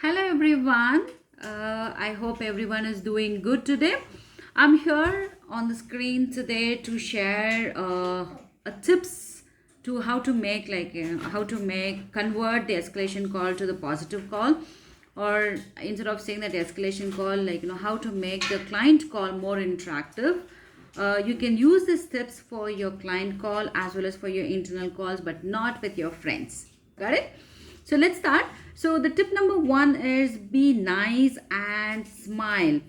Hello everyone. I hope everyone is doing good today. I'm here on the screen today to share a tips to how to make how to make convert the escalation call to the positive call, or instead of saying that escalation call, how to make the client call more interactive. You can use these tips for your client call as well as for your internal calls, but not with your friends. Got it? So let's start. So the tip number one is be nice and smile.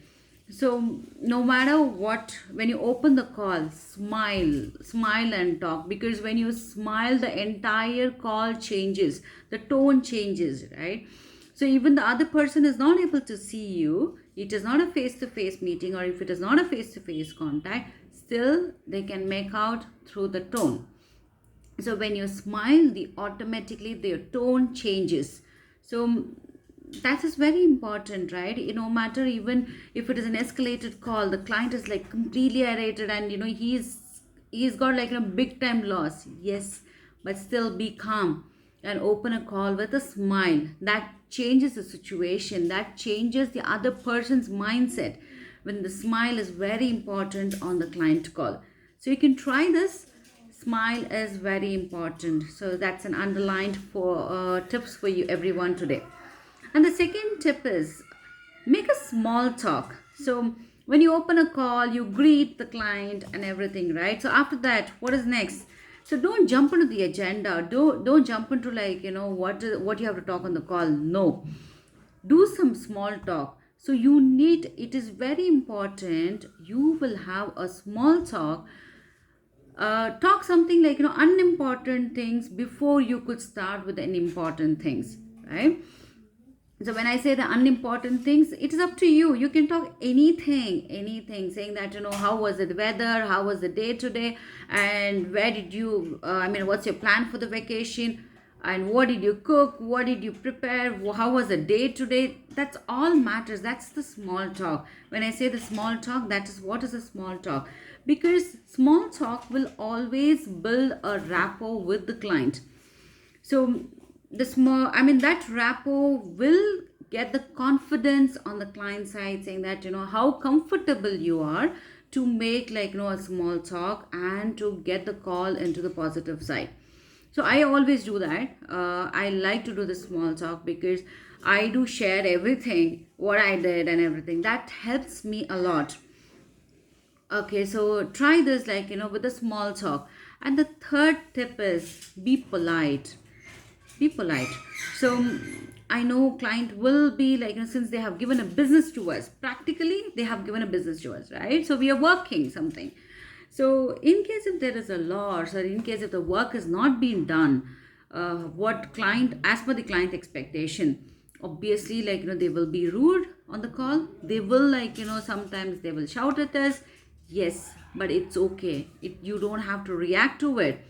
So no matter what, when you open the call, smile and talk, because when you smile, the entire call changes, the tone changes, right? So even the other person is not able to see you. It is not a face-to-face meeting, or if it is not a face-to-face contact, still they can make out through the tone. So when you smile, the automatically their tone changes. So that is very important, right? No matter, even if it is an escalated call, the client is like completely irritated, and he's got like a big time loss, yes, but still be calm and open a call with a smile. That changes the situation, that changes the other person's mindset. When the smile is very important on the client call, so you can try this. Smile is very important, so that's an underlined for tips for you everyone today. And the second tip is make a small talk. So when you open a call, you greet the client and everything, right? So after that, what is next? So don't jump into the agenda. Don't jump into what you have to talk on the call. No, do some small talk. So you need, it is very important, you will have a small talk. Talk something like unimportant things before you could start with the important things, right? So when I say the unimportant things, it is up to you. You can talk anything, saying that how was the weather, how was the day today, and where did you what's your plan for the vacation, and what did you cook, what did you prepare, how was the day today. That's all matters. That's the small talk. When I say the small talk, that is what is a small talk, because small talk will always build a rapport with the client. So that rapport will get the confidence on the client side, saying that how comfortable you are to make a small talk and to get the call into the positive side. So I always do that. I like to do the small talk because I do share everything what I did and everything. That helps me a lot. Okay, so try this with a small talk. And the third tip is be polite. Be polite. So I know client will be since they have given a business to us, practically they have given a business to us, right? So we are working something. So in case if there is a loss, or in case if the work is not being done, what client, as per the client expectation, obviously they will be rude on the call. They will sometimes they will shout at us. Yes, but it's okay. You don't have to react to it,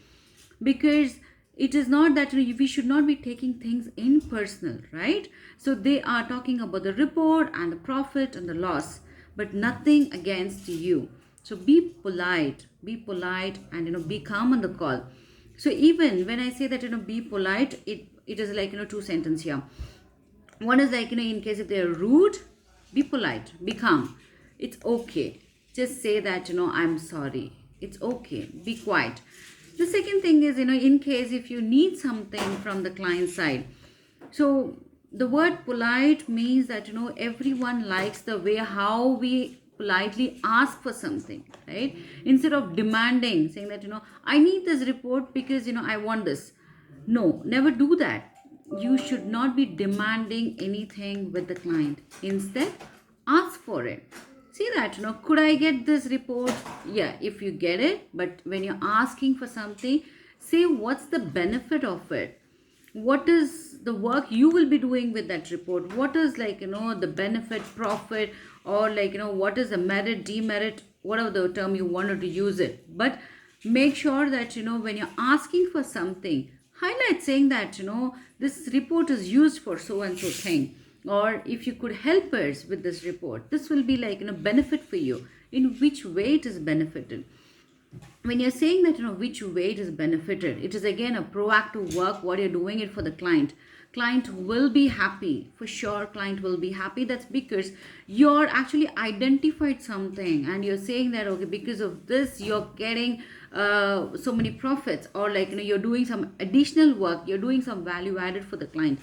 because it is not that we should not be taking things in personal, right? So they are talking about the report and the profit and the loss, but nothing against you. So be polite and be calm on the call. So even when I say that be polite, it is two sentences here. One is in case if they're rude, be polite, be calm. It's okay. Just say that I'm sorry. It's okay. Be quiet. The second thing is in case if you need something from the client side. So the word polite means that everyone likes the way how we politely ask for something, right? Instead of demanding, saying that I need this report because I want this. No, never do that. You should not be demanding anything with the client. Instead, ask for it. See that could I get this report? Yeah, if you get it, but when you're asking for something, say what's the benefit of it, what is the work you will be doing with that report, what is the benefit, profit, or what is the merit, demerit, whatever the term you wanted to use it. But make sure that when you're asking for something, highlight saying that this report is used for so and so thing, or if you could help us with this report, this will be benefit for you. In which way it is benefited. when you're saying that, which way it is benefited, it is again a proactive work. What you're doing it for the client will be happy for sure. Client will be happy. That's because you're actually identified something and you're saying that, okay, because of this you're getting so many profits, or like, you're doing some additional work, you're doing some value added for the client.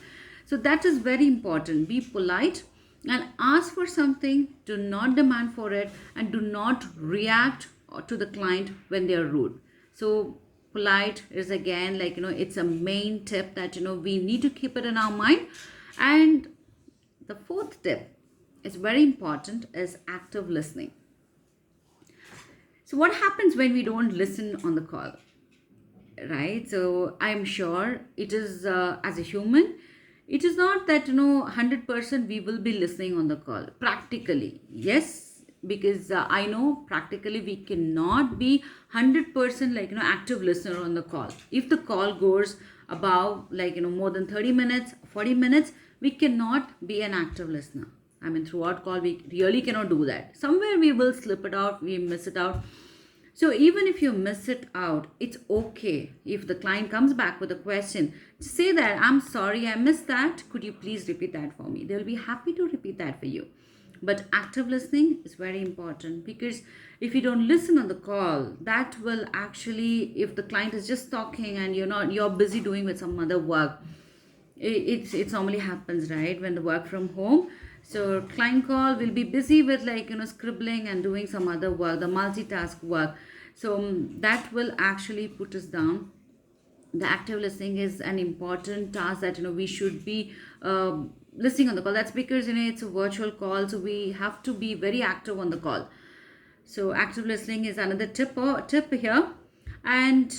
So that is very important. Be polite and ask for something. Do not demand for it, and do not react to the client when they are rude. So polite is again, like, it's a main tip that, we need to keep it in our mind. And the fourth tip is very important, is active listening. So what happens when we don't listen on the call, right? So I'm sure it is, as a human, it is not that 100% we will be listening on the call. Practically yes, because I know practically we cannot be 100% like active listener on the call. If the call goes about like more than 30 minutes, 40 minutes, we cannot be an active listener. I mean, throughout call we really cannot do that. Somewhere we will slip it out, we miss it out. So even if you miss it out, it's okay. If the client comes back with a question, say that, I'm sorry, I missed that. Could you please repeat that for me? They'll be happy to repeat that for you. But active listening is very important, because if you don't listen on the call, that will actually, if the client is just talking and you're busy doing with some other work, it normally happens, right? When the work from home, so client call will be busy with like scribbling and doing some other work, the multitask work. So that will actually put us down. The active listening is an important task that we should be listening on the call. That's because it's a virtual call, so we have to be very active on the call. So active listening is another tip here. And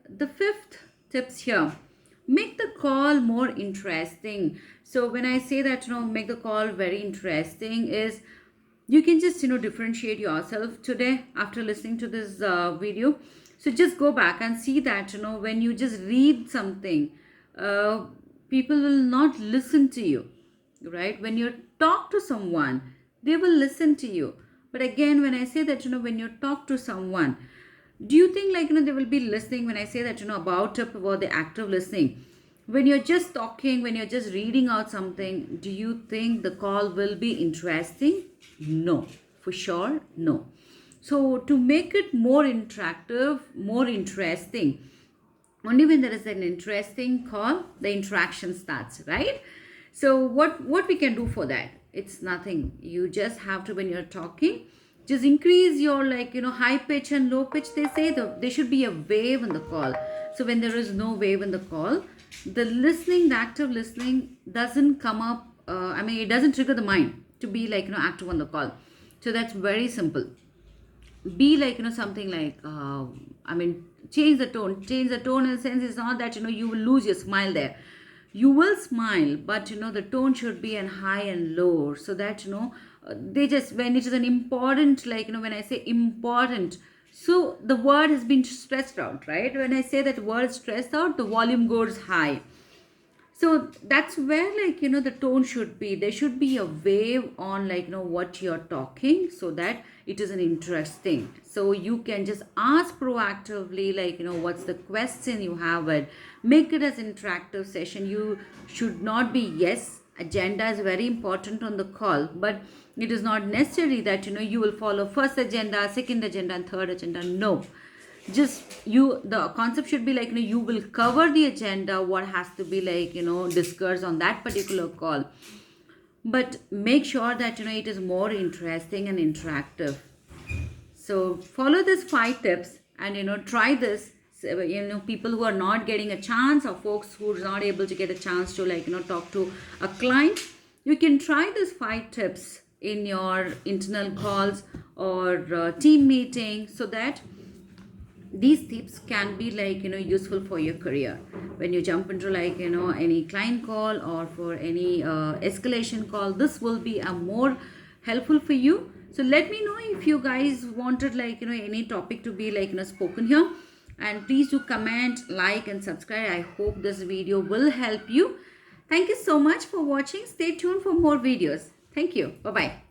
the fifth tips here, make the call more interesting. So when I say that make the call very interesting, is you can just differentiate yourself today after listening to this video. So just go back and see that when you just read something, people will not listen to you, right? When you talk to someone, they will listen to you. But again, when I say that when you talk to someone, do you think like they will be listening? When I say that about the active listening, when you're just talking, when you're just reading out something, do you think the call will be interesting? No, for sure, no. So to make it more interactive, more interesting, only when there is an interesting call, the interaction starts, right? So what we can do for that? It's nothing. You just have to, when you're talking, just increase your like high pitch and low pitch. They say there should be a wave in the call. So when there is no wave in the call, the active listening doesn't come up. It doesn't trigger the mind to be like active on the call. So that's very simple. Be like something like change the tone. Change the tone in the sense, it's not that you will lose your smile there. You will smile, but the tone should be in high and low, so that they just, when it is an important, like when I say important, so the word has been stressed out, right? When I say that word is stressed out, the volume goes high. So that's where like the tone should be. There should be a wave on like what you're talking, so that it is an interesting. So you can just ask proactively like what's the question you have it. Make it as interactive session. You should not be, yes, agenda is very important on the call, but it is not necessary that you will follow first agenda, second agenda, and third agenda. No, just the concept should be like you will cover the agenda, what has to be like discussed on that particular call, but make sure that it is more interesting and interactive. So follow these 5 tips and try this. So, people who are not getting a chance, or folks who are not able to get a chance to like talk to a client, you can try these 5 tips in your internal calls or team meeting, so that these tips can be like useful for your career when you jump into like any client call or for any escalation call. This will be a more helpful for you. So let me know if you guys wanted like any topic to be like spoken here, and please do comment, like, and subscribe. I hope this video will help you. Thank you so much for watching. Stay tuned for more videos. Thank you. Bye bye.